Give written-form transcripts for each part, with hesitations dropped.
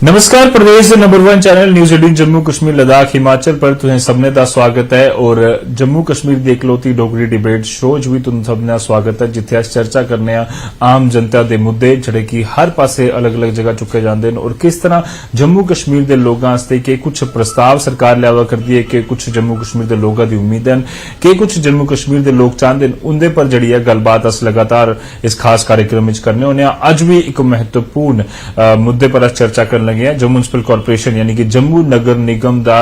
नमस्कार। प्रदेश number 1 channel news 18 Jammu Kashmir Ladakh Himachal पर तुसें सबने दा स्वागत है और जम्मू कश्मीर दी इकलौती डोगरी डिबेट शो च भी तुसें सबने दा स्वागत है, जिथे अस चर्चा करने आम जनता दे मुद्दे जिहड़े कि हर पासे अलग अलग जगह चुके जाते हैं और किस तरह जम्मू कश्मीर के लोगों वास्ते के कुछ प्रस्ताव सरकार लियावा करती है कि कुछ जम्मू कश्मीर के लोगों की उम्मीद हैं कि कुछ जम्मू कश्मीर के लोग चाहते हैं, उनके पर जी है गलबात अस लगातार इस खास कार्यक्रम करने होने। अज भी एक महत्वपूर्ण मुद्दे पर अस चर्चा कर लगे हैं। जम्मू म्युनिसिपल कॉर्पोरेशन यानी कि जम्मू नगर निगम का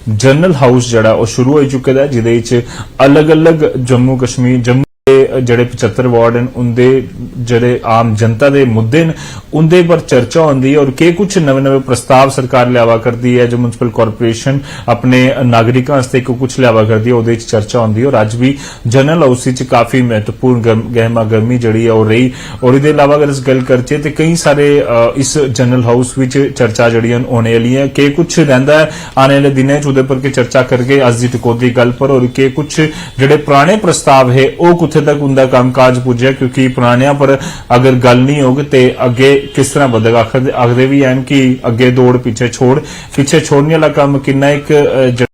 जनरल हाउस जड़ा शुरू हो चुका है, जिदे अलग अलग जम्मू कश्मीर जम्मू जड़े 75 वार्ड हैं उनके जड़े आम जनता के मुद्दे हैं उनके पर चर्चा होती है और के कुछ नवे नवे प्रस्ताव सरकार लियावा करती है। जो म्युनिसिपल कॉर्पोरेशन अपने नागरिकों वास्ते कुछ लियावा करती है उहदे चर्चा होती है और अज भी जनरल हाउस काफी महत्वपूर्ण गहमा गर्मी जड़ी है और रही। और इसके अलावा अगर इस गल करचे तो कई सारे इस जनरल हाउस चर्चा जड़ी होने वाली है के कुछ रहिंदा है आने वाले दिनों उहदे पर के चर्चा करके अज की टकोदी गल पर और के कुछ जड़े पुराने प्रस्ताव है वह कुछ तक उनका कामकाज पुजा, क्योंकि पुरानिया पर अगर गल नहीं होगी तो अगे किस तरह बदेगा। आखते भी हैं कि अगे दौड़ पीछे छोड़ने वाला काम कितना एक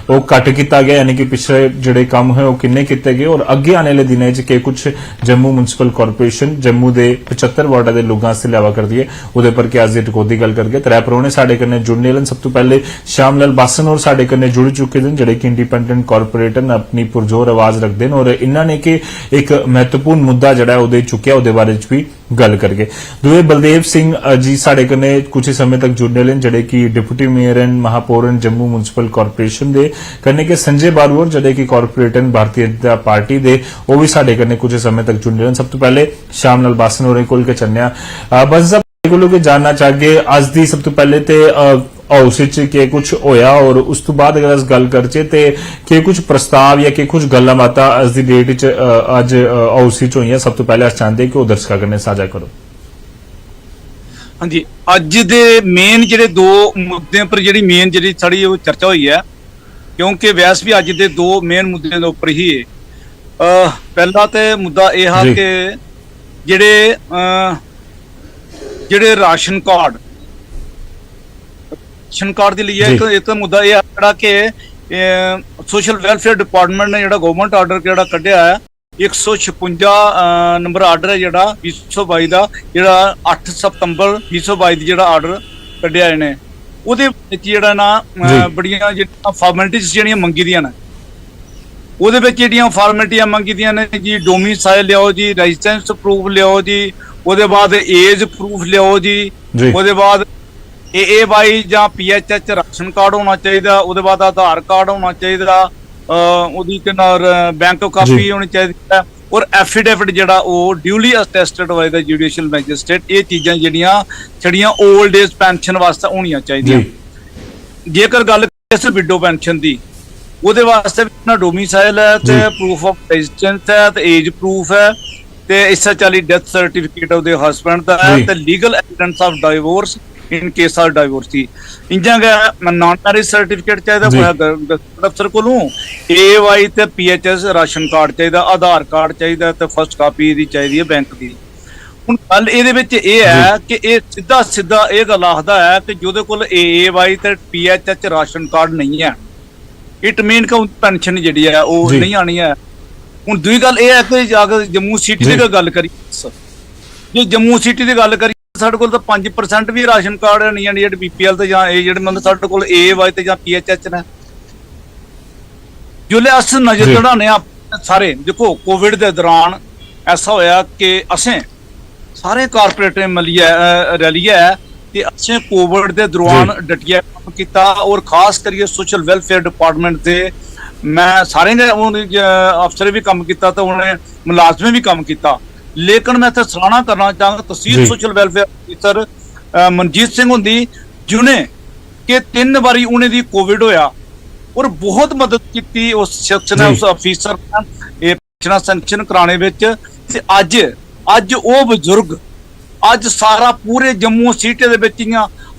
वो घट किया गया, यानी कि पिछले जिहड़े काम है वो किन्ने किए गए और अगे आने वाले दिनों के कुछ जम्मू म्युनिसिपल कॉर्पोरेशन जम्मू के 75 वार्डा के लोगों से लियावा करती है उहदे पर के अज टकोदी गल करके त्रै परौने साडे कन्नै जुड़ने वाले। सब तो पहले श्याम लाल बासन और साडे कन्नै जुड़ चुके हैं जिहड़े कि इंडिपेंडेंट कॉर्पोरेटर अपनी पुरजोर आवाज रखते हैं और इन्होंने के एक महत्वपूर्ण मुद्दा जड़ा है उहदे चुकया उहदे बारे भी गल करके। दूए बलदेव सिंह जी साडे कन्नै कुछ समय तक जुड़ने वाले जिहड़े कि डिप्टी मेयर एंड महापौर जम्मू म्युनिसिपल कॉर्पोरेशन दे कन्नै के संजय बारूर जिहड़े कि कॉर्पोरेटर भारतीय जनता पार्टी दे वो भी साडे कन्नै कुछ समय तक जुड़ने वाले। सब तो पहले श्याम लाल बासन होरें कोल के चलने बस कोलों के जानना चाहगे अज दी सब तो पहले ते हाउस के कुछ होया और उस तो बाद अगर अस गल करचे ते के कुछ प्रस्ताव या के कुछ गल्लां बातां अज दी डेट च अज हाउस होईयां। सब तो पहले अस चाहते कि वो दर्शकों कन्नै साझा करो। हाँ जी, अज दे मेन जिहड़े दो मुद्दे पर जिहड़ी मेन जिहड़ी साड़ी वो चर्चा हुई है, क्योंकि वैसे भी अज दे दो मेन मुद्दे के उपर ही पहला तो मुद्दा यह है कि जिहड़े राशन कार्ड के लिए एक मुद्दा यह है कि सोशल वेलफेयर डिपार्टमेंट ने जिहड़ा गवर्नमेंट आर्डर जिहड़ा कढ़िया है 156 नंबर आर्डर है जिहड़ा 2022 का जिहड़ा 8 सितंबर 2022 जिहड़ा आर्डर कढ़िया इन्हें उहदे विच जिहड़ा ना बड़ियां जिहड़ियां फॉर्मेलिटीज जिहड़ियां मंगी दियां ने उहदे विच जिहड़ियां फॉर्मेलिटीयां मंगी दियां ने जी डोमिसाइल लियाओ जी, रेजिडेंस प्रूफ लियाओ जी, उहदे बाद एज प्रूफ लियाओ जी, उहदे बाद AAY जां PHH राशन कार्ड होना चाहिए, उहदे बाद आधार कार्ड होना चाहिए, उहदी ते नाल बैंक कापी होनी चाहिए और एफिडेविट जिहड़ा वो duly attested by the judicial magistrate. ये चीज़ां जिहड़ियां छड़ियां ओल्ड एज पेंशन वास्ते होनियां चाहिए। जेकर गल इस विडो पेंशन दी उहदे वास्ते भी ना डोमिसाइल है ते प्रूफ ऑफ रेजिडेंस है ते एज प्रूफ है ते इस चाली डेथ सर्टिफिकेट उहदे हस्बैंड दा है ते legal evidence of divorce in case of divorce की इंजा गया नॉन मैरिज सर्टिफिकेट चाहिए अफसर को AAY ते PHS राशन कार्ड चाहिए, आधार कार्ड चाहिए ते फर्स्ट कापी दी चाहिए बैंक की। हुण गल इहदे विच इह है कि ये सीधा सीधा ये गल आखदा है कि जिहदे कोल AAY ते PHS राशन कार्ड नहीं है इट मीन कि पेंशन जिहड़ी है वो नहीं आनी है। हुण दूई गल इह है कि अगर जम्मू सिटी दी गल करिए जे जम्मू सिटी दी गल करिए साडे कोल तां 5% भी राशन कार्ड नहीं है जिहड़े BPL ते जां ये जिहड़े मतलब साडे कोल AAY ते जां PHS ने। जिसले अस नजर चढ़ाने सारे देखो कोविड के दौरान ऐसा होया कि असें सारे कारपोरेट मिलियै रलियै कि असें कोविड के दौरान डटिया काम किया और खास करिए सोशल वेलफेयर डिपार्टमेंट से मैं सारे अफसर भी काम किया तो उन्हें मुलाजमें भी काम किया। लेकिन मैं सराहना करना चाहूँगा तहसील सोशल वेलफेयर अफसर मनजीत सिंह होंदी जिन्हें कि 3 बारी उन्हें दी कोविड होया और बहुत मदद की उस शख्स ने उस अफीसर ने पेंशन सैंक्शन कराने विच ते अज वो बजुर्ग अज सारा पूरे जम्मू सिटी दे विच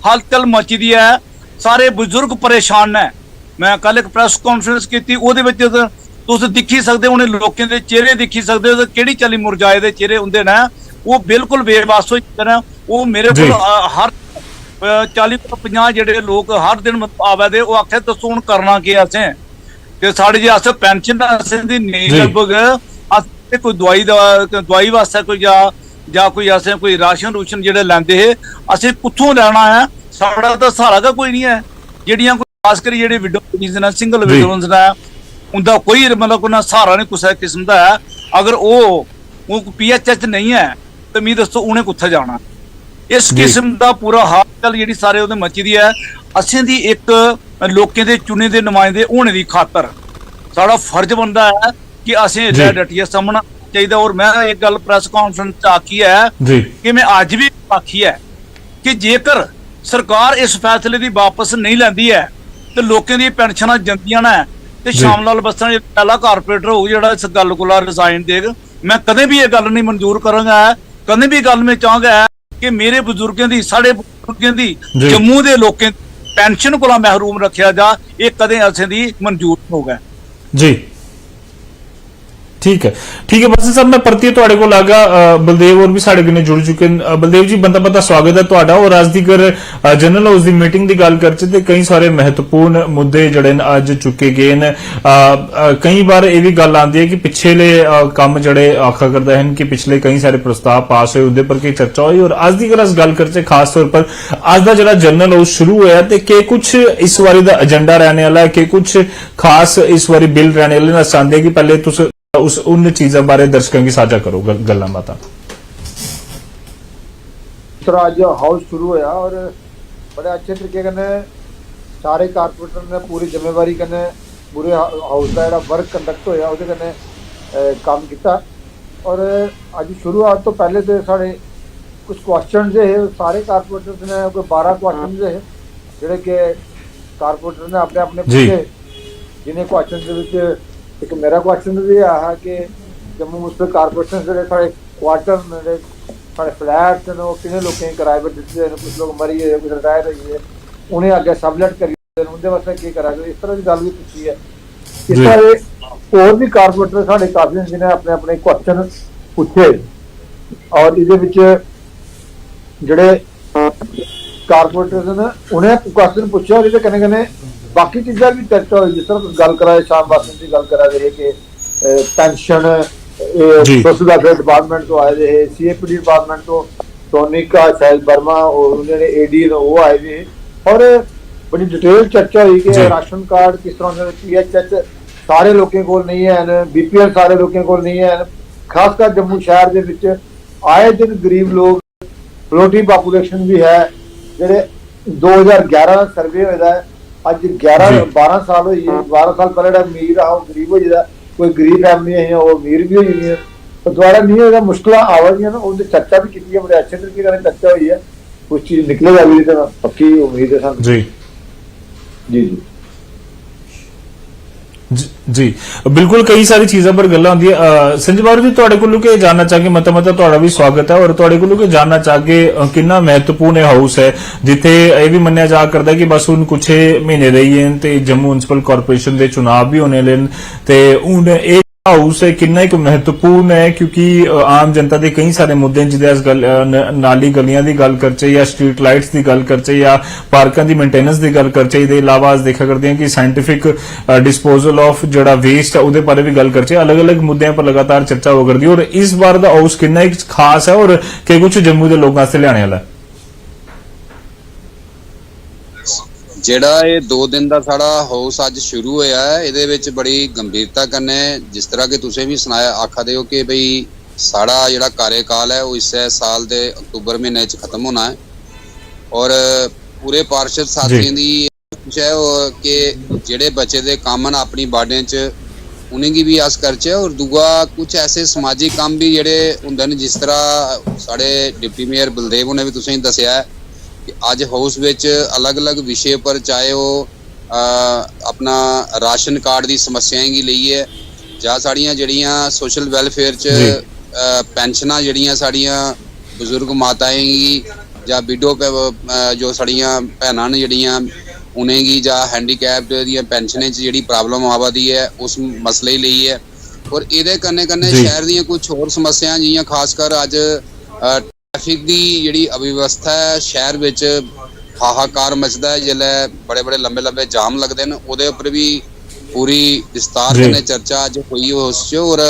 हलचल मची दी है, सारे बजुर्ग परेशान है। मैं कल एक प्रेस कॉन्फ्रेंस की उहदे विच तुस दिखी सकते उन्हें लोगों के चेहरे दिखी सकते हो कि चाली मुरझाए दे चेहरे होंदे ने वो बिल्कुल बेबस हो जाते हैं। वो मेरे को हर 40-50 ਜਿਹੜੇ ਲੋਕ ਹਰ ਦਿਨ ਆਵੇ ਦੇ, ਉਹ ਆਖੇ ਦੱਸੋ ਹੁਣ ਕਰਨਾ ਕੀ ਅसें ਤੇ ਸਾਡੇ ਜੇ ਅसें ਪੈਨਸ਼ਨ ਅसें ਦੀ ਨਹੀਂ ਲਗਭਗ ਅਸੀਂ ਕੋਈ ਦਵਾਈ ਵਾਸਤੇ ਕੋਈ ਜਾਂ ਕੋਈ ਅसें ਕੋਈ ਰਾਸ਼ਨ ਰੂਸ਼ਨ ਜਿਹੜੇ ਲੈਂਦੇ ਹੈ ਅਸੀਂ ਕਿੱਥੋਂ ਲੈਣਾ ਹੈ? ਸਾਡਾ ਤਾਂ ਸਹਾਰਾ ਦਾ ਕੋਈ ਨਹੀਂ ਹੈ। ਜਿਹੜੀਆਂ ਕੋਈ ਖਾਸ ਕਰ ਜਿਹੜੇ ਵਿਡੋਜ਼ ਨੇ, ਸਿੰਗਲ ਵਿਡੋਜ਼ ਨੇ, उनका कोई मतलब कोई सहारा नहीं कुछ किस्म का है। अगर वो PHS नहीं है तो मी दसो उन्हें कुत्थे जाना? इस किस्म का पूरा हाल चाल जी सारे मची दी है। असें दी एक लोकें दे चुने दे नुमाइंदे होने की खातर साड़ा फर्ज बनता है कि असें डटिया सामना चाहिए। और मैं एक गल प्रैस कॉन्फ्रेंस आखी है कि मैं अज भी आखी है कि जेकर सरकार इस फैसले की वापस नहीं लैंदी है तो लोकें दी पेंशनां जंदियां ने ਤੇ ਸ਼ਾਮ ਲਾਲ ਬੱਸਾਂ ਜਿਹੜਾ ਪਹਿਲਾ ਕਾਰਪੋਰੇਟਰ ਹੋਊ ਜਿਹੜਾ ਇਸ ਗੱਲ ਕੋਲ ਰਿਜ਼ਾਈਨ ਦੇਗਾ। ਮੈਂ ਕਦੇ ਵੀ ਇਹ ਗੱਲ ਨਹੀਂ ਮਨਜ਼ੂਰ ਕਰਾਂਗਾ। ਕਦੇ ਵੀ ਗੱਲ ਮੈਂ ਚਾਹਾਂਗਾ ਕਿ ਮੇਰੇ ਬਜ਼ੁਰਗਾਂ ਦੀ, ਸਾਡੇ ਬਜ਼ੁਰਗਾਂ ਦੀ, ਜੰਮੂ ਦੇ ਲੋਕਾਂ ਦੀ ਪੈਨਸ਼ਨ ਕੋਲੋਂ ਮਹਿਰੂਮ ਰੱਖਿਆ ਜਾ, ਇਹ ਕਦੇ ਅਸੀਂ ਦੀ ਮਨਜ਼ੂਰ ਹੋਗਾ ਜੀ। ठीक है बस साहब मैं परतिए तुहाडे कोल आ गया। बलदेव और भी साडे कन्नै जुड़ चुके हैं। बलदेव जी बंदा स्वागत है तुहाडा। और अज दी कर जनरल हाउस दी मीटिंग दी गल करचे ते कई सारे महत्वपूर्ण मुद्दे जड़े अज चुके गए न। कई बार ये भी गल आंदी है कि पिछले काम जड़े आखा करदा है कि पिछले कई सारे प्रस्ताव पास हुए उहदे पर कई चर्चा हुई। और अज दी कर अस गल करचे खास तौर पर अज दा जड़ा जनरल हाउस शुरू होया ते के कुछ इस बारी दा एजेंडा रहने वाला है, के कुछ खास इस बारी बिल रहने वाले। अस चाहते कि पहले तुस उन चीजों बारे दर्शकों की साझा करो गल्लां बातां। आज हाउस शुरू होया और बड़े अच्छे तरीके कन्नै सारे कारपोरेटर ने पूरी जिम्मेवारी कन्नै पूरे हाउस का जो वर्क कंडक्ट होया उसदे कन्नै काम किया। और अज शुरुआत तो पहले तो साढ़े कुछ क्वेश्चन जो है सारे कारपोरेटर ने कोई 12 क्वेश्चन जो है जोड़े कि कारपोरेटर ने अपने अपने पूछे। जिन्हें क्वेश्चन एक मेरा क्वेश्चन भी आया कि जम्मू म्यूनसिपल कारपोरेशन जो साढ़े क्वार्टर साढ़े फ्लैट ने किन्ने लोगों किराए पर दिते हैं, कुछ लोग मरी है, कुछ रिटायर हुई है, उन्हें अगे सबलेट करिए उनके वास्ते की करा। इस तरह की गल भी पूछी है। इस तरह और भी कारपोरेटर साढ़े काफी जिन्हें अपने अपने क्वेश्चन पूछे। और ये जड़े कारपोरेटर ने उन्हें क्वेश्चन पूछे और ये कन्ने कन्ने बाकी चीज़ा भी चर्चा हुई। जिस तरह गल करा शाम वासन की गल करा रहे कि पेंशन सोशल वेलफेयर डिपार्टमेंट तो आए रहे, CAPD डिपार्टमेंट तो सोनिका शैल वर्मा और उन्होंने AD वो आए हुए। और बड़ी डिटेल चर्चा हुई कि राशन कार्ड किस तरह PHS सारे लोगों को नहीं है, BPL सारे लोगों को नहीं है। खासकर जम्मू शहर के विच आए दिन गरीब लोग, फ्लोटिंग पॉपुलेशन भी है। जेडे 2011 सर्वे होया है, अज 11-12 साल हुई है। 12 साल पहले अमीर रहा वो गरीब हो जाता, कोई गरीब फैमिली है वो अमीर भी हुई है। तो दोबारा नहीं होगा, मुश्किल आवेगी ना, उनकी चर्चा भी की है, बड़े अच्छे तरीके से चर्चा हुई है। कुछ चीज निकलेगा भी तो पक्की उम्मीद है सर। जी जी जी जी बिल्कुल कई सारी चीज़ों पर गल्लां होंदी है। संजय बाबू जी तुहाडे कोलों के जानना चाहगे मता तुहाडा भी स्वागत है। और तुहाडे कोलों के जानना चाहगे कितना महत्वपूर्ण हाउस है जिथे यह भी मन्निया जा करदा कि बस हुण कुछ महीने रही हैं ते जम्मू म्यूनसिपल कारपोरेशन के चुनाव भी होने लेन ते हुण ये हाउस है कितना एक महत्वपूर्ण है क्योंकि आम जनता के कई सारे मुद्दे जिहदे नाली गलियां की गल करचे या स्ट्रीट लाइट्स की गल करचे या पार्कां की मेनटेनेंस की गल करचे। इहदे इलावा अस देखा करते हैं कि साइंटिफिक डिस्पोजल ऑफ जिहड़ा वेस्ट है उहदे बारे भी गल करचे। अलग अलग मुद्दों पर लगातार चर्चा हो करदी। और इस बार दा हाउस कितना एक खास है और कि कुछ जम्मू के लोगों वास्ते लियाने वाला है। ਜਿਹੜਾ ਇਹ 2 ਦਿਨ ਦਾ ਸਾਡਾ ਹਾਊਸ ਅੱਜ ਸ਼ੁਰੂ ਹੋਇਆ ਹੈ ਇਹਦੇ ਵਿੱਚ ਬੜੀ ਗੰਭੀਰਤਾ ਕਰਨੇ ਜਿਸ ਤਰ੍ਹਾਂ ਕਿ ਤੁਸੀਂ ਵੀ ਸੁਣਾਇਆ ਆਖਦੇ ਹੋ ਕਿ ਬਈ ਸਾਡਾ ਜਿਹੜਾ ਕਾਰਜਕਾਲ ਹੈ ਉਹ ਇਸ ਸਾਲ ਦੇ ਅਕਤੂਬਰ ਮਹੀਨੇ 'ਚ ਖਤਮ ਹੋਣਾ ਹੈ। ਔਰ ਪੂਰੇ ਪਾਰਸ਼ਦ ਸਾਥੀਆਂ ਦੀ ਕੋਸ਼ਿਸ਼ ਹੈ ਕਿ ਜਿਹੜੇ ਬੱਚੇ ਦੇ ਕੰਮ ਨੇ ਆਪਣੀ ਬਾਡੀਆਂ 'ਚ ਉਹਨਾਂ ਦੀ ਵੀ ਆਸ ਕਰਚੇ। ਔਰ ਦੂਆ ਕੁਝ ਐਸੇ ਸਮਾਜਿਕ ਕੰਮ ਵੀ ਜਿਹੜੇ ਹੁੰਦੇ ਨੇ ਜਿਸ ਤਰ੍ਹਾਂ ਸਾਡੇ ਡਿਪਟੀ ਮੇਅਰ ਬਲਦੇਵ ਨੇ ਵੀ ਤੁਸੀਂ ਦੱਸਿਆ ਹੈ ਅੱਜ ਹਾਊਸ ਵਿੱਚ अलग-अलग विषय पर चाहे वो अपना राशन कार्ड की समस्याएं की लईए ਜਾਂ ਸਾਡੀਆਂ ਜਿਹੜੀਆਂ सोशल वेलफेयर च पेंशना ਜਿਹੜੀਆਂ ਸਾਡੀਆਂ ਬਜ਼ੁਰਗ ਮਾਤਾएं की ਜਾਂ विडो जो ਸਾਡੀਆਂ ਭੈਣਾਂ ਨੇ ਜਿਹੜੀਆਂ उन्हें की ਜਾਂ हैंडीकैप्ड ਦੀਆਂ ਪੈਨਸ਼ਨਾਂ 'ਚ ਜਿਹੜੀ ਪ੍ਰੋਬਲਮ ਆਵਾਦੀ ਹੈ ਉਸ ਮਸਲੇ ਲਈ ਹੈ। और ਇਹਦੇ ਕੰਨੇ ਸ਼ਹਿਰ ਦੀਆਂ ਕੁਝ ਹੋਰ ਸਮੱਸਿਆਵਾਂ ਜਿਹੀਆਂ ਖਾਸ ਕਰ ਅੱਜ ट्रैफिक की जिहड़ी अव्यवस्था है शहर विच हाहाकार मचदा है जिसलै बड़े बड़े लंबे लंबे जाम लगदे न, ओहदे उपर भी पूरी विस्तार कन्नै चर्चा अज हुई उस च। और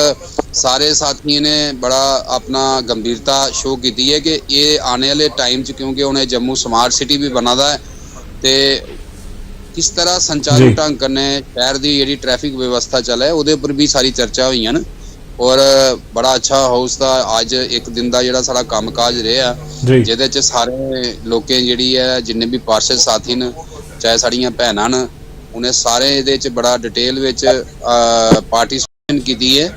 सारे साथियों ने बड़ा अपना गंभीरता शो की है कि ये आने वाले टाइम च, क्योंकि उन्हें जम्मू स्मार्ट सिटी भी बना दा है, तो किस तरह संचारू ढंग कन्नै शहर की जी ट्रैफिक व्यवस्था चले उहदे उपर भी सारी चर्चा हुई न। और बड़ा अच्छा हाउस का अज एक दिन का जिहड़ा साडा काम काज रहा, जिहदे च सारे लोकें जिहड़ी है जिन्ने भी पार्षद साथी न, चाहे साड़ियां भैनां न, उन्हें सारे इहदे च बड़ा डिटेल विच पार्टिसिपेशन की है।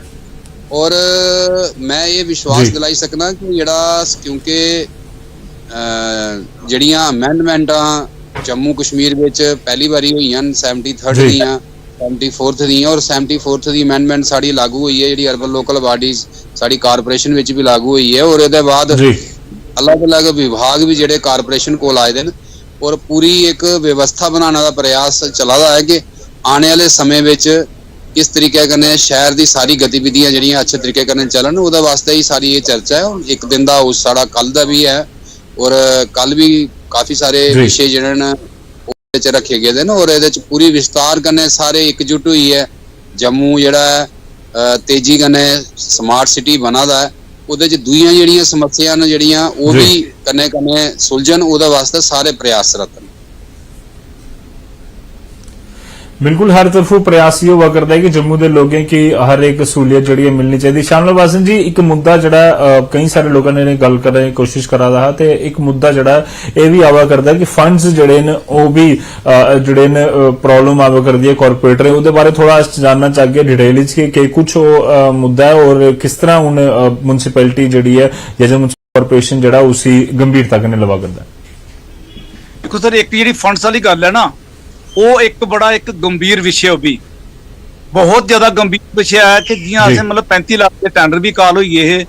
और मैं ये विश्वास दिलाई सकना कि जिहड़ा क्योंकि जिहड़ियां अमेंडमेंटां जम्मू कश्मीर विच पहली बारी हुई 73rd दियां 74th दी और 74th दी अमेंडमेंट साड़ी लागू हुई है, जी अर्बन लोकल बॉडीज साड़ी कारपोरेशन विच भी लागू हुई है। और इहदे बाद अलग अलग विभाग भी जिहड़े कारपोरेशन कोल आए दे न, और पूरी एक व्यवस्था बनाने का प्रयास चला दा है कि आने वाले समय विच किस तरीके कन्नै शहर की सारी गतिविधियां जिहड़ियां अच्छे तरीके कन्नै चलन, उहदे वास्ते ही सारी ये चर्चा है। एक दिन का हाउस साड़ा कल दा भी है, और कल भी काफ़ी सारे विषय जिहड़े न रखे गए थे, और ये पूरी विस्तार कन्नै सारे एकजुट हुई है। जम्मू जिहड़ा तेजी कन्नै स्मार्ट सिटी बना दा है, उहदे च दूइयां जिहड़ियां समस्या न जिहड़ियां वो भी कन्नै कन्नै सुलझन, उहदे वास्ते सारे प्रयासरत न। बिल्कुल हर तरफों प्रयास ये हुआ करता है कि जम्मू के लोगों की हर एक सहूलियत जी मिलनी चाहिए। शामल वासन जी, एक मुद्दा जड़ा कई सारे लोगों ने गल करने की कोशिश करा रहा, तो एक मुद्दा जड़ा ये भी आवा करता है कि फंड्स जड़े न वो भी जड़े न प्रॉब्लम आवा करती है कॉरपोरेटर, उसके बारे थोड़ा जानना चाहिए डिटेल कि कुछ मुद्दा है और किस तरह हूँ म्यूनसिपैलिटी जी है या जो कॉरपोरेशन जड़ा उसी गंभीरता कन्नै लवा करता है। देखो सर, एक जी फंड्स वाली गल है ना, वो एक बड़ा एक गंभीर विषय भी बहुत ज्यादा गंभीर विषय है कि जियां असें मतलब 35 लाख के टेंडर भी काल हुई है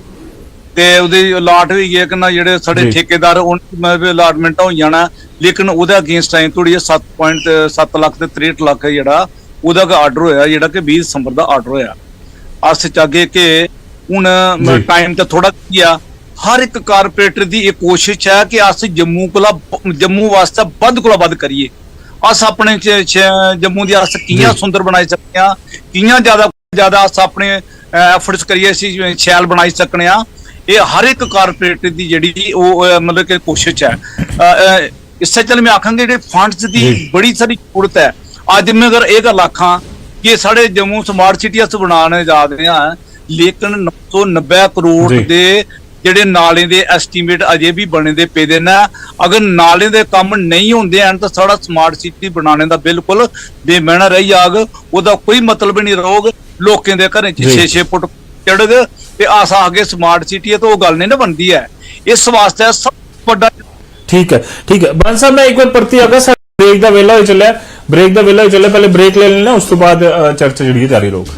ते उहदी अलाट हुई है कि ना जिहड़े साडे ठेकेदार उन्हें अलाटमेंट हो जाना, लेकिन उहदे अगेंस्ट टाइम थोड़ी 7.7 लाख ते 63 लाख जिहड़ा उहदा आर्डर होया, जिहड़ा कि 20 दिसंबर दा आर्डर होया। अस चाहे कि हुण टाइम तो थोड़ा गया, हर एक कारपोरेटर की एक कोशिश है कि अस जम्मू वास्ते वध कोला वध करिए, अस अपने जम्मू की अस कियां सुंदर बनाई सकते हैं, कियां ज्यादा अस अपने एफर्ट्स करिए शैल बनाई सकने आ। ये हर एक कारपोरेटर की जिहड़ी मतलब कि कोशिश है। इससे चल मैं आखांगे जिहड़े फंड्स की बड़ी सारी जरूरत है। अज मैं अगर यह गल आखां कि साढ़े जम्मू स्मार्ट सिटी अस बनाने जा रहे हैं, लेकिन 990 करोड़ के ਜਿਹੜੇ ਨਾਲੇ ਦੇ ਐਸਟੀਮੇਟ ਅਜੇ ਵੀ ਬਣੇ ਦੇ ਪਏ ਦੇ ਨੇ। ਅਗਰ ਨਾਲੇ ਦੇ ਕੰਮ ਨਹੀਂ ਹੁੰਦੇ ਹਨ ਤਾਂ ਸਾਡਾ ਸਮਾਰਟ ਸਿਟੀ ਬਣਾਉਣ ਦਾ ਬਿਲਕੁਲ ਬੇਮੈਨਾ ਰਹੀ ਜਾਗ, ਉਹਦਾ ਕੋਈ ਮਤਲਬ ਨਹੀਂ ਰਹੋਗ। ਲੋਕਾਂ ਦੇ ਘਰਾਂ 'ਚ 6-6 ਫੁੱਟ ਚੜ੍ਹਗ ਤੇ ਆਸ ਆਗੇ ਸਮਾਰਟ ਸਿਟੀ ਹੈ ਤਾਂ ਉਹ ਗੱਲ ਨਹੀਂ ਨਾ ਬਣਦੀ है। इस वास्ते सब बड़ा ठीक है बंस साहब, मैं एक बार परती आगा ब्रेक का वेला हो चलिया, पहले ब्रेक ले लेना, उस तो बाद चर्चा जी जारी रहोग।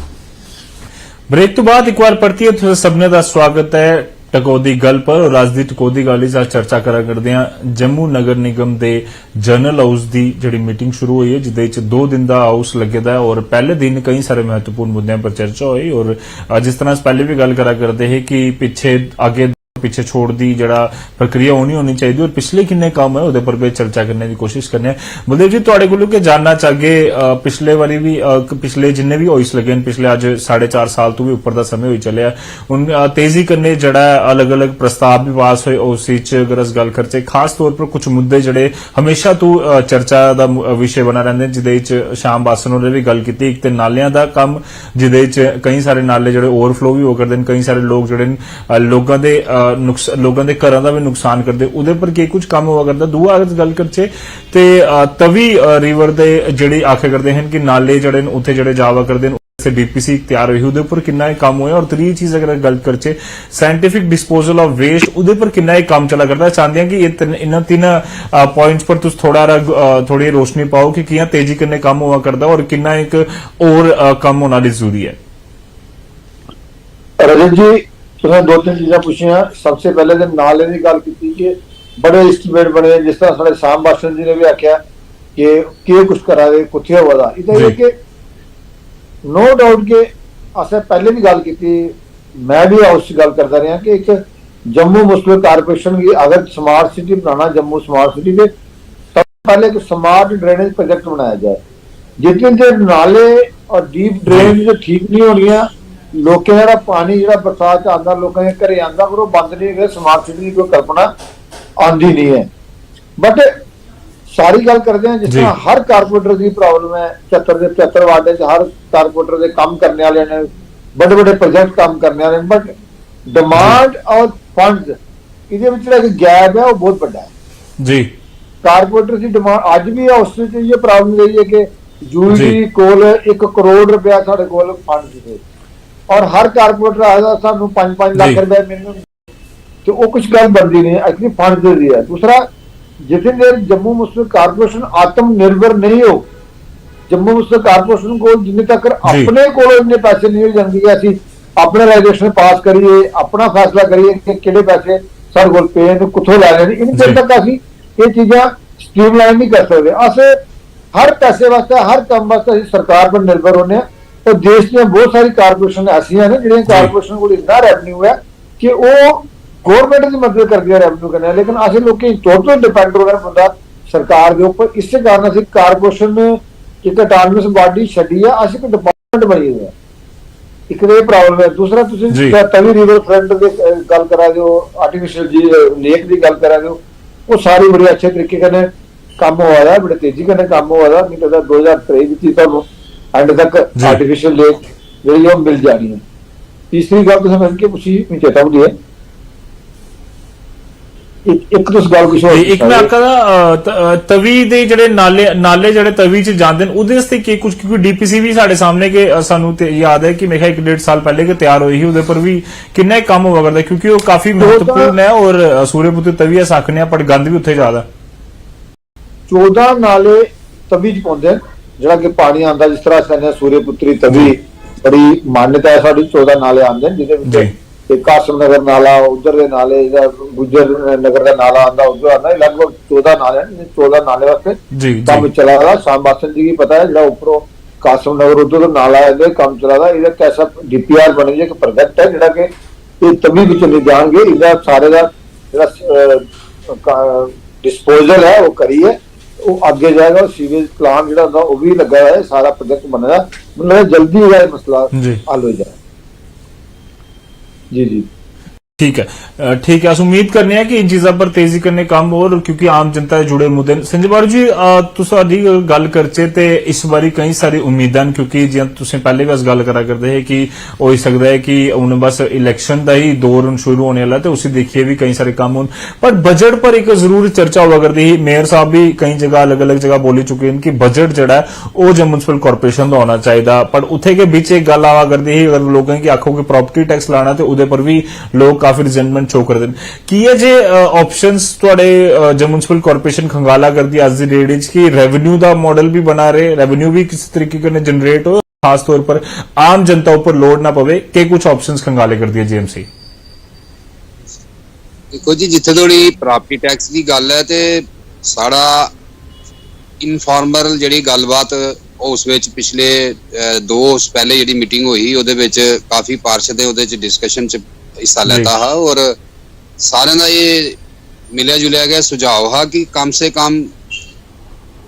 ब्रेक तो बाद एक बार परती है, सबने का स्वागत है टकोदी गल पर। और अज की टकोदी गल आज चर्चा करा करते हैं जम्मू नगर निगम के जनरल हाउस की जी मीटिंग शुरू हुई है, जिस 2 दिन का हाउस लगे दा, और पहले दिन कई सारे महत्वपूर्ण मुद्दों पर चर्चा हुई। और जिस तरह पहले भी गल करा करते हैं कि पिछे छोड़ दी जड़ा प्रक्रिया होनी चाहिए, और पिछले किन्ने काम है उहदे पर भी चर्चा करने की कोशिश करने। बलदेव जी, तुहाडे कोलों के जानना चाहिए पिछले वारी भी पिछले जिन्ने भी हाउस लगे पिछले अज 4.5 साल तो भी उपर का समय हो चलिया, उन तेजी करने जड़ा अलग अलग प्रस्ताव भी पास हुए उस अगर अस गल करचे, खास तौर पर कुछ मुद्दे जड़े हमेशा तो चर्चा का विषय बना रहिंदे, जिहदे शाम बासन होरें भी गल कीती। एक ते नालियां दा काम, जिहदे कई सारे नाले जड़े ओवरफ्लो भी हो करदे, कई सारे लोग जड़े लोगों के लोगों के घर का भी नुकसान करते, उहदे पर की कुछ काम हुआ करता। दूआ अगर गल करचे ते तवी रिवर दे जेहड़े आखे करते हैं कि नाले जड़े उत्थे जड़े जावा करते हैं, डीपीसी तैयार हुई उहदे पर कितना काम होया। और त्री चीज अगर गल करचे साइंटिफिक डिस्पोजल ऑफ वेस्ट, उहदे पर कितना काम चला करता। चाहते हैं कि इन 3 पॉइंट्स पर तुम थोड़ी रोशनी पाओ कि कियां तेजी करने काम हुआ करता और कितना एक और काम होना जरूरी है। रजत जी, तुमने 2-3 चीज़ें पूछिया। सबसे पहले तो नाले की गल की कि बड़े एस्टीमेट बने, जिस तरह साढ़े शाम बाशन जी ने भी आख्या कि कुछ करा दे कुत्थे हुआ कि नो डाउट के असें पहले भी गल की, मैं भी हाउस गल करता रहा कि एक जम्मू म्यूनसिपल कारपोरेशन की अगर स्मार्ट सिटी बनाना जम्मू स्मार्ट सिटी के पहले एक स्मार्ट ड्रेनेज प्रोजेक्ट बनाया जाए, जितने देर नाले और डीप ड्रेन जो ठीक नहीं होनियां, लोकें दा पानी जो बरसात आंदा लोगों के घरे आंदा पर वो बंद नहीं है, स्मार्ट सिटी की कोई कल्पना आंदी नहीं है। बट सारी गल करते हैं जिस तरह हर कारपोरेटर की प्रॉब्लम है, 75 वार्ड हर कारपोरेटर के काम करने वाले ने बड़े बड़े प्रोजेक्ट काम करने वाले, बट डिमांड और फंड ਇਹਦੇ ਵਿੱਚ ਜਿਹੜਾ ਗੈਪ ਹੈ ਉਹ ਬਹੁਤ ਵੱਡਾ ਹੈ ਜੀ। कारपोरेटर की डिमांड अज भी है, उसमें तो ये प्रॉब्लम रही है कि यूजी कोल 1 करोड़ रुपया साढ़े कोल फंड थे और हर कारपोरेटर आया सानू 5-5 लाख रुपया मिलने, तो वो कुछ गल बनती नहीं एक्चुअली फंड दे दिया। दूसरा, जितनी देर जम्मू मुस्लिम कारपोरेशन आत्मनिर्भर नहीं हो, जम्मू मुस्लिम कारपोरेशन को जिन्ने तक अपने को इन्ने पैसे नहीं हो जाएंगे, असं अपने रेजोल्यूशन पास करिए, अपना फैसला करिए कि किहड़े पैसे साढ़े कोल पे ने कित्थों लैने, इन देर तक असीं ये चीज़ां स्ट्रीमलाइन नहीं कर सकते। अस हर पैसे वास्ते हर काम वास्ते असीं सरकार पर निर्भर होने, और देश दी बहुत सारी कारपोरेशन ऐसियां ने जिहड़ियां कारपोरेशन कोल इन्ना रेवन्यू है कि वो गौरमेंट की मदद करती है रेवन्यू करने, लेकिन असीं लोग टोटल डिपेंड हो गए बंदा सरकार के उपर। इस कारण असीं कारपोरेशन एक ऑटोनमस बॉडी छड्डी है, असीं एक डिपार्टमेंट बनी हुई है, एक तो प्रॉब्लम है। दूसरा तुसीं तवी रिवर फ्रंट की गल करा दो, आर्टिफिशियल जी लेक की गल करा दो, वो सारी बड़े अच्छे तरीके कन्नै काम हुआ है, बड़े तेजी कन्नै काम हुआ है। नहीं पता 2023 तुहानूं एंड तक आर्टिफिशियल लेक जी मिल जानी है। तीसरी गल तुसीं समझ के पुछी मैं चेतावनी है, एक तो गल कुछ एक मैं आखा तवी दे ਜਿਹੜੇ ਨਾਲੇ ਜਿਹੜੇ ਤਵੀ ਚ ਜਾਂਦੇ ਨੇ ਉਹਦੇ ਵਾਸਤੇ ਕੀ ਕੁਝ, ਕਿਉਂਕਿ ਡੀਪੀਸੀ ਵੀ ਸਾਡੇ ਸਾਹਮਣੇ के ਸਾਨੂੰ ਤੇ याद है कि मेरे 1.5 साल पहले के तैयार हुई ही, ਉਹਦੇ पर भी कितना काम हुआ करता है क्योंकि वो काफी महत्वपूर्ण है और सूर्यपुत्री तवी अस आखने पर गंद भी उत्थे ज्यादा। 14 नाले तवी च पाउंदे ਜਿਹੜਾ कि पानी आंदा, जिस तरह कहने सूर्यपुत्री तवी बड़ी मान्यता है साडी, 14 नाले आंदे जिहदे विच कासम नगर नाला, उधर के नाले गुजर नगर का नाला आंदा, उधर आंदा, लगभग 14 नाले हैं। 14 नाले वास्ते काम चला रहा, शाम बासन जी की पता है जो उपरों कासम नगर उधर नाला है काम चला रहा, इधर कैसा DPR बनी है, एक प्रोजेक्ट है जिहड़ा कि ये तभी भी चले जाएंगे, इधर सारे का डिस्पोजल है वो करिए, वो आगे जाएगा, और सीवेज प्लांट जो वो भी लगा है, सारा प्रोजेक्ट बनेगा, मतलब जल्दी ये मसला हल हो जाए। जी जी ठीक है, ठीक है। अस उम्मीद करने हैं कि इन चीज़ों पर तेजी करने काम और क्योंकि आम जनता से जुड़े मुद्दे। संजय बारू जी तुसाडी गल करचे ते इस बारी कई सारी उम्मीदां, क्योंकि जियां तुसीं पहले भी अस गल करा करदे है कि हो सकदा है कि हुण बस इलैक्शन दा ही दौर शुरू होने वाला, तो उसी देखिए भी कई सारे काम होन, पर बजट पर एक जरूर चर्चा हुआ करती है। मेयर साहब भी कई जगह अलग अलग जगह बोली चुके हैं कि बजट जिहड़ा है वो जम्मू म्युनिसिपल कॉरपोरेशन दा होना चाहिए, पर उत्थे के बीच एक गल आवा करदी है, अगर लोगों की आखो कि प्रॉपर्टी टैक्स लाना तो उहदे पर भी लोग काफी रिजेंटमेंट शो करते हैं। की है जे ऑप्शंस तुहाडे जम्मू म्युनिसिपल कॉरपोरेशन खंगाला करदी अज दी डेट च कि रेवेन्यू दा मॉडल भी बना रहे, रेवेन्यू भी किसी तरीके कन्नै जनरेट हो, खास तौर पर आम जनता ऊपर लोड ना पवे, के कुछ ऑप्शंस खंगाले करदी है जीएमसी। देखो जी, जिथे थोड़ी प्रॉपर्टी टैक्स की गल है ते साड़ा इनफॉर्मल जिहड़ी गलबात उस विच पिछले 2 पहले जिहड़ी मीटिंग हुई ਉਹਦੇ ਵਿੱਚ काफी पार्षद ਉਹਦੇ ਚ डिस्कशन च हिस्सा लेता है, और सारे का ये मिलिया जुलिया गया सुझाव है कि कम से कम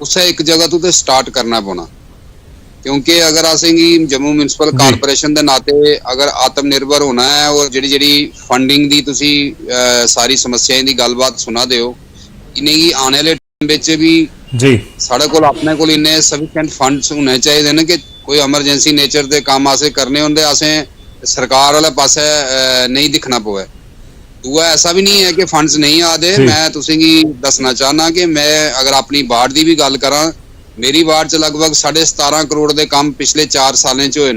उसे एक जगह तो स्टार्ट करना पौना, क्योंकि अगर असेंगी जम्मू म्युनिसिपल कारपोरेशन के नाते अगर आत्मनिर्भर होना है, और जी फंडिंग की तुसी सारी समस्याएं की गलबात सुना दो, इन्हें आने वाले टाइम भी साढ़े को अपने को इन्ने सफिशिएंट फंड्स होने चाहिए ने कि कोई एमरजेंसी नेचर के काम असें करने होंगे, असें सरकार वाले पासे नहीं दिखना पवे। दूआ ऐसा भी नहीं है कि फंड्स नहीं आते। मैं तुसीं की दसना चाहना कि मैं अगर अपनी वार्ड की भी गल करा, मेरी वार्ड च लगभग 17.5 करोड़ के काम पिछले 4 सालें च होए,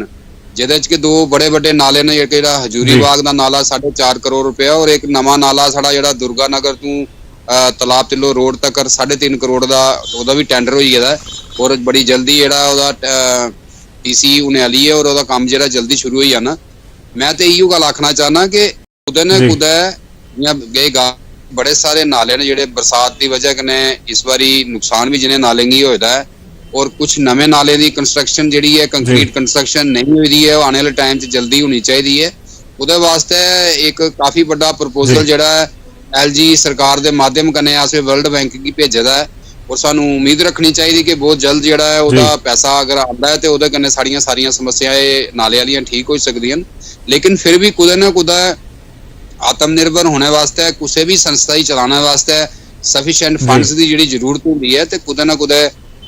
जिहदे च कि 2 बड़े बड़े नाले ने, एक हजूरी बाग का नाला 4.5 करोड़ रुपया, और एक नवा नाला साडा जिहड़ा दुर्गा नगर तू तलाब तिल्लो रोड तक 3.5 करोड़ का ओहदा भी टेंडर हो गया, और बड़ी जल्दी जिहड़ा ओहदा TC होने वाली है, और ओहदा काम जिहड़ा जल्दी शुरू हो जाना। मैं तो इहो गल आखना चाहना कि कुदै ना कुदै गए बड़े सारे नाले ने जिहड़े बरसात की वजह कन्नै इस बारी नुकसान भी जिन्हें नाले की होया है, और कुछ नवे नाले की कंस्ट्रक्शन जिहड़ी है कंक्रीट कंस्ट्रक्शन नहीं हुई है, वो आने वाले टाइम च जल्दी होनी चाहिए है। उहदे वास्ते एक काफ़ी बड़ा प्रपोजल जिहड़ा LG सरकार के माध्यम कन्नै अस वर्ल्ड बैंक की भेजे दा है, ਔਰ ਸਾਨੂੰ ਉਮੀਦ ਰੱਖਣੀ ਚਾਹੀਦੀ ਕਿ ਬਹੁਤ ਜਲਦ ਜਿਹੜਾ ਹੈ ਉਹਦਾ ਪੈਸਾ ਅਗਰ ਆਉਂਦਾ ਹੈ ਤੇ ਉਹਦੇ ਕन्ने ਸਾਰੀਆਂ ਸਮੱਸਿਆएं ਨਾਲੇ ਵਾਲੀਆਂ ਠੀਕ ਹੋ ਸਕਦੀਆਂ। लेकिन फिर भी कुदै ना कुदै आत्मनिर्भर होने वास्ते किसी भी संस्था ही चलाने वास्ते सफिशिएंट फंड्स की जिहड़ी जरूरत होंदी है ते कुदै ना कुदै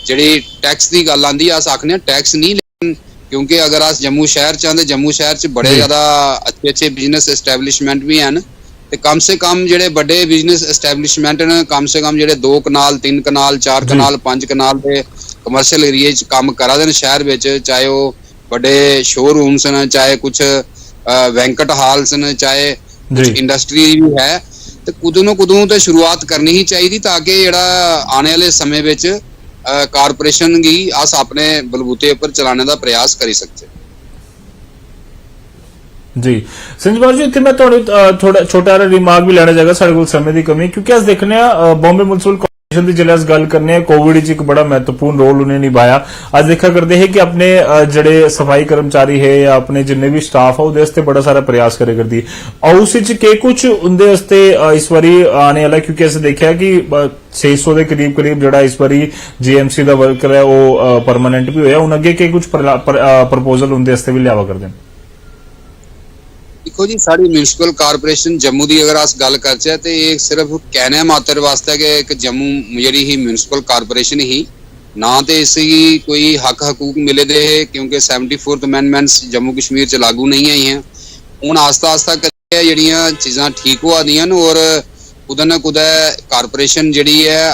जिहड़ी टैक्स की गल आंदी है, अस आखने टैक्स नहीं, लेकिन क्योंकि अगर अस जम्मू शहर च आंदे, जम्मू शहर च बड़े ज़्यादा अच्छे बिजनेस एस्टैबलिशमेंट भी हैं ते कम से कम जिहड़े बड़े बिजनेस एस्टैबलिशमेंट न कम से कम जिहड़े 2 कनाल 3 कनाल 4 कनाल 5 कनाल के कमर्शियल एरिए च काम करा दे शहर विच, चाहे वो बड़े शोरूम्स न, चाहे कुछ वैंकट हाल्स न, चाहे कुछ इंडस्ट्री भी है, तो कुदों तो शुरुआत करनी ही चाहिए ताकि जिहड़ा आने वाले समय विच कारपोरेशन की अस अपने बलबूते पर चलाने का प्रयास करी सकते। जी संजवार जी, इतने मैं थोड़ा छोटा रिमार्क भी लेना चाहेगा, साढ़े कोल समय की कमी, क्योंकि अस देखने बॉम्बे म्युनिसिपल कॉर्पोरेशन की जिले अस गल करने कोविड च एक बड़ा महत्वपूर्ण रोल उन्हें निभाया। अस देखा करते हैं कि अपने जड़े सफाई कर्मचारी है या अपने जिन्ने भी स्टाफ है उहदे बड़ा सारा प्रयास करे करती है। उस के कुछ उनके वास्ते इस बारी आने वाला, क्योंकि अस देखा कि 600 के करीब जड़ा इस बारी जीएमसी का वर्कर है वो परमानेंट भी होया, उन अगे के कुछ प्रपोजल उनके वास्ते भी लियावा करते हैं। देखो जी, साड़ी म्यूनसिपल कारपोरेशन जम्मू की अगर अस गल करचे तो ये सिर्फ कहने मात्र वास्ते कि एक जम्मू जी ही म्यूनसिपल कारपोरेशन ही ना तो इसकी कोई हक हकूक मिले दे, क्योंकि 74th अमेंडमेंट्स जम्मू कश्मीर च लागू नहीं आई हैं। हुण आस्ता आस्ता करके जिहड़ियां चीज़ां ठीक हो दियां और कुदै ना कुदै कारपोरेशन जिहड़ी है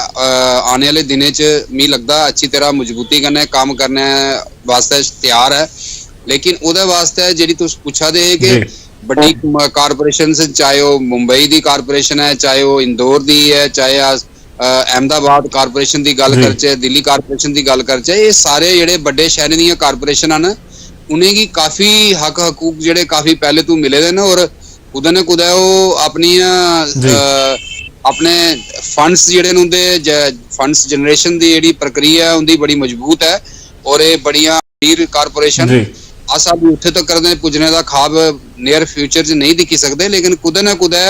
आने वाले दिनें च मिगी लगदा अच्छी तरह मजबूती कन्नै काम करने वास्ते तैयार है। लेकिन उहदे वास्ते जिहड़ी तुस पुछा दे कि बड़ी कारपोरेशन से, चाहे वो मुंबई की कारपोरेशन है, चाहे वो इंदौर की है, चाहे अहमदाबाद कारपोरेशन की गल करचे, दिल्ली कारपोरेशन की गल करचे, ये सारे जिहड़े बड़े शहर दी कारपोरेशन हैं उन्हें की काफ़ी हक हकूक जिहड़े काफ़ी पहले तो मिले दे और कुदै ना कुदै वो अपने फंड्स जिहड़े उनके फंड्स जनरेशन की जिहड़ी प्रक्रिया उनकी बड़ी मजबूत है और ये बड़ियां अमीर कारपोरेशन अस अभी उत्थे तक करने पुजने का खाब नियर फ्यूचर च नहीं दिखी सकते। लेकिन कुदै ना कुदै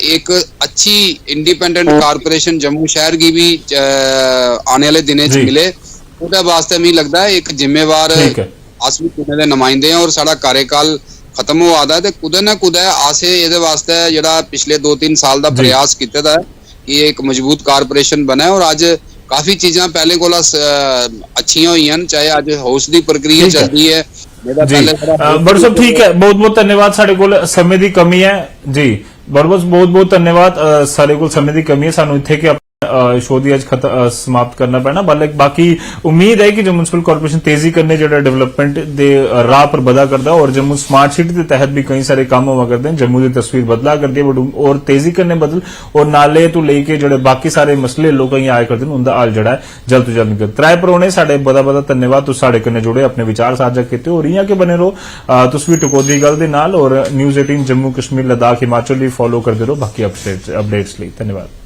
एक अच्छी इंडिपेंडेंट कारपोरेशन जम्मू शहर की भी आने वाले दिनों च मिले, उहदे वास्ते मिगी लगता है एक जिम्मेवार अस भी चुने दे नुमाइंदे हैं और साडा कार्यकाल खत्म हो आदा है। कुदै ना कुदै असें इहदे वास्ते जिहड़ा पिछले 2-3 साल का प्रयास कीते दा है कि एक मजबूत कारपोरेशन बने और अज काफी चीज़ां पहले कोला अच्छियां हुई हैं, चाहे अज हाउस की प्रक्रिया चलती है। बड़ सब ठीक है, बहुत बहुत धन्यवाद। साडे कोल समय की कमी है जी, बहुत बहुत धन्यवाद। साडे कोल समय की कमी है, सानू इत्थे कि शो दी अज समाप्त करना पैना। बाकी उम्मीद है कि जम्मू म्युनिसिपल कॉर्पोरेशन तेजी करने जो डेवलपमेंट दे राह पर बदा करता है और जम्मू स्मार्ट सिटी के तहत भी कई सारे काम हुआ करते हैं। जम्मू की तस्वीर बदला करती है और तेजी करने बदल और नाले तो लेके जो बाकी सारे मसले लोग आए करते हैं उनका हल जड़ा है जल्द तो जल्द निकल। त्रै परौने साडे बड़ा धन्यवाद, तुस साडे कन्नै जुड़े, अपने विचार साझा किए और इयां के बने रहो तुस भी टकोदी गल दे नाल और न्यूज़ 18 जम्मू कश्मीर लद्दाख हिमाचल भी फॉलो करते रहो बाकी अपडेट्स लिए। धन्यवाद।